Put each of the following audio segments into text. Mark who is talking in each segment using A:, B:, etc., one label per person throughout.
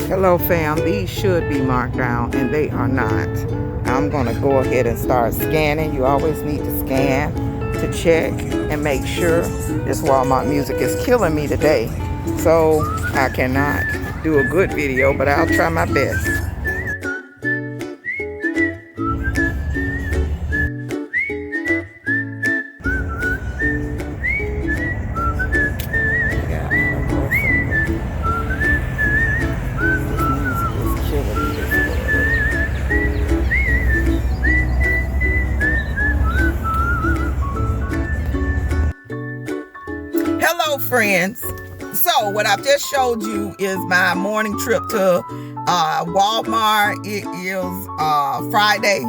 A: Hello fam, these should be marked down and they are not. I'm gonna go ahead and start scanning. You always need to scan to check and make sure. This Walmart music is killing me today, so I cannot do a good video, but I'll try my best. Hello friends, so what I've just showed you is my morning trip to Walmart. It is Friday,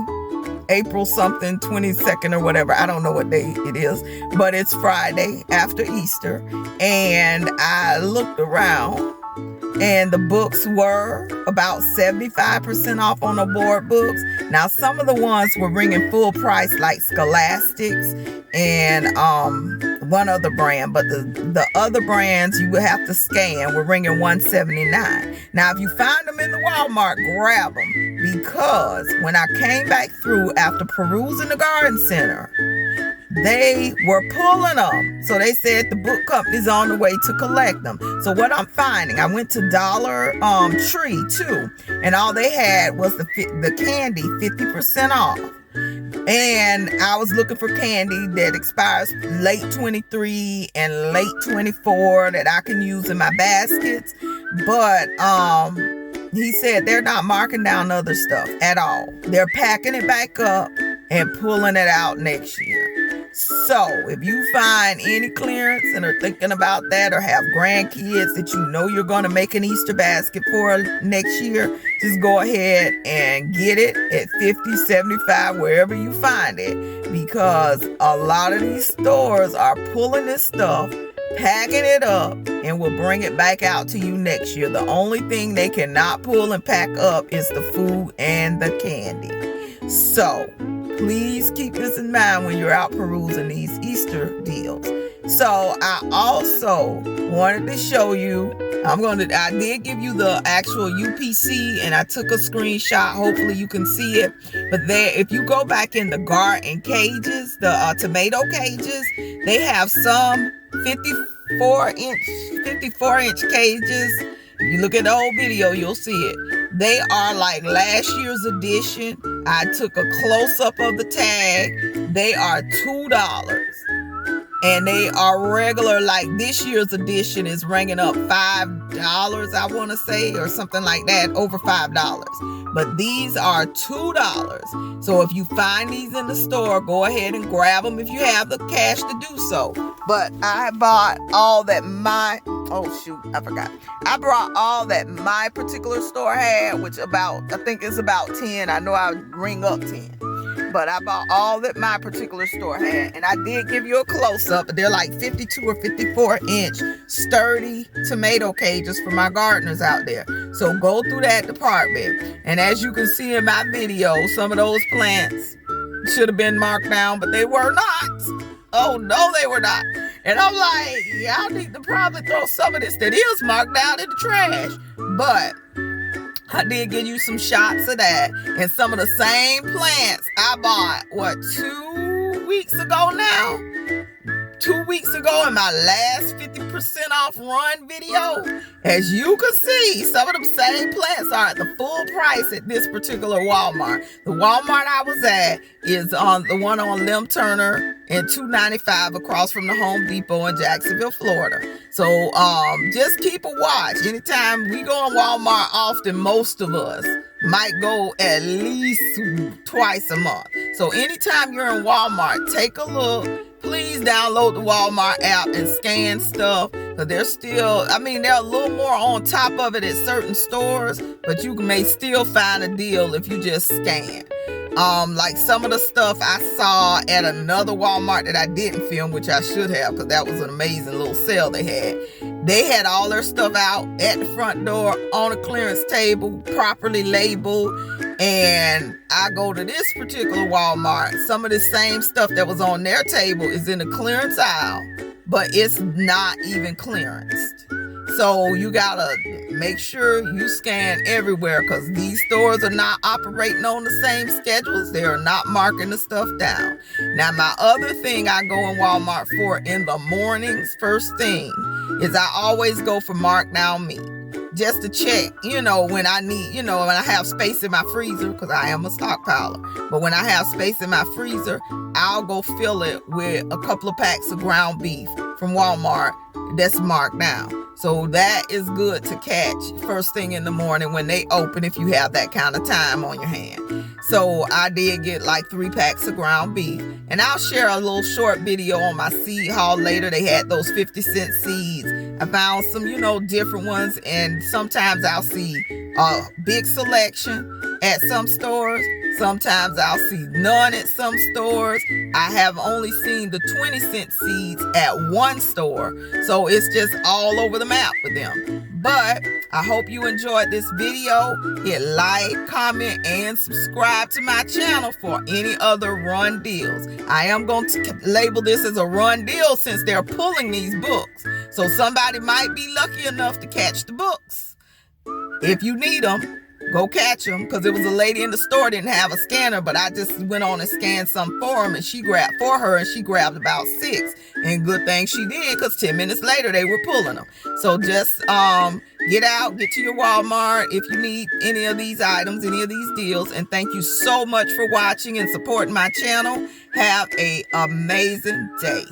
A: April something 22nd or whatever. I don't know what day it is, but it's Friday after Easter, and I looked around and the books were about 75% off on the board books. Now some of the ones were ringing full price, like Scholastics and one other brand, but the other brands you would have to scan were ringing $179. Now if you find them in the Walmart, grab them, because when I came back through after perusing the garden center, they were pulling them. So they said the book company's on the way to collect them. So what I'm finding, I went to Dollartree too, and all they had was the candy 50% off. And I was looking for candy that expires late 23 and late 24 that I can use in my baskets. But he said they're not marking down other stuff at all. They're packing it back up and pulling it out next year. So if you find any clearance and are thinking about that, or have grandkids that you know you're going to make an Easter basket for next year, just go ahead and get it at 50, 75, wherever you find it, because a lot of these stores are pulling this stuff, packing it up, and will bring it back out to you next year. The only thing they cannot pull and pack up is the food and the candy. So please keep this in mind when you're out perusing these Easter deals. So I also wanted to show you, I did give you the actual UPC and I took a screenshot. Hopefully you can see it. But there, if you go back in the garden cages, the tomato cages, they have some 54 inch cages. If you look at the old video, you'll see it. They are like last year's edition. I took a close-up of the tag. They are $2. And they are regular, like this year's edition is ringing up $5, I want to say, or something like that, over $5. But these are $2. So if you find these in the store, go ahead and grab them if you have the cash to do so. But I bought all that I brought all that my particular store had, which I think it's about 10. I know I would ring up 10. But I bought all that my particular store had. And I did give you a close-up. They're like 52 or 54 inch sturdy tomato cages for my gardeners out there. So go through that department. And as you can see in my video, some of those plants should have been marked down, but they were not. Oh no, they were not. And I'm like, y'all need to probably throw some of this that is marked down in the trash. But I did give you some shots of that. And some of the same plants I bought, 2 weeks ago now? 2 weeks ago in my last 50% off run video. As you can see, some of them same plants are at the full price at this particular Walmart. The Walmart I was at is on the one on Lem Turner and $2.95 across from the Home Depot in Jacksonville, Florida. So just keep a watch. Anytime we go on Walmart often, most of us might go at least twice a month. So anytime you're in Walmart, take a look. Please download the Walmart app and scan stuff Because they're still, I mean, they're a little more on top of it at certain stores, but you may still find a deal if you just scan. Like some of the stuff I saw at another Walmart that I didn't film, which I should have, because that was an amazing little sale they had. They had all their stuff out at the front door on a clearance table, properly labeled. And I go to this particular Walmart, some of the same stuff that was on their table is in the clearance aisle, but it's not even clearanced. So you gotta make sure you scan everywhere, because these stores are not operating on the same schedules. They are not marking the stuff down. Now, my other thing I go in Walmart for in the mornings, first thing, is I always go for marked down meat. Just to check, when I need, when I have space in my freezer, because I am a stockpiler. But when I have space in my freezer, I'll go fill it with a couple of packs of ground beef from Walmart that's marked down. So that is good to catch first thing in the morning when they open, if you have that kind of time on your hand. So I did get like 3 packs of ground beef. And I'll share a little short video on my seed haul later. They had those 50-cent seeds. I found some, different ones. And sometimes I'll see a big selection at some stores. Sometimes I'll see none at some stores. I have only seen the 20-cent seeds at one store. So it's just all over the map with them. But I hope you enjoyed this video. Hit like, comment, and subscribe to my channel for any other run deals. I am going to label this as a run deal since they're pulling these books. So somebody might be lucky enough to catch the books. If you need them, go catch them, because there was a lady in the store didn't have a scanner, but I just went on and scanned some for him, and she grabbed about 6. And good thing she did, because 10 minutes later they were pulling them. So just get to your Walmart if you need any of these items, any of these deals. And thank you so much for watching and supporting my channel. Have an amazing day.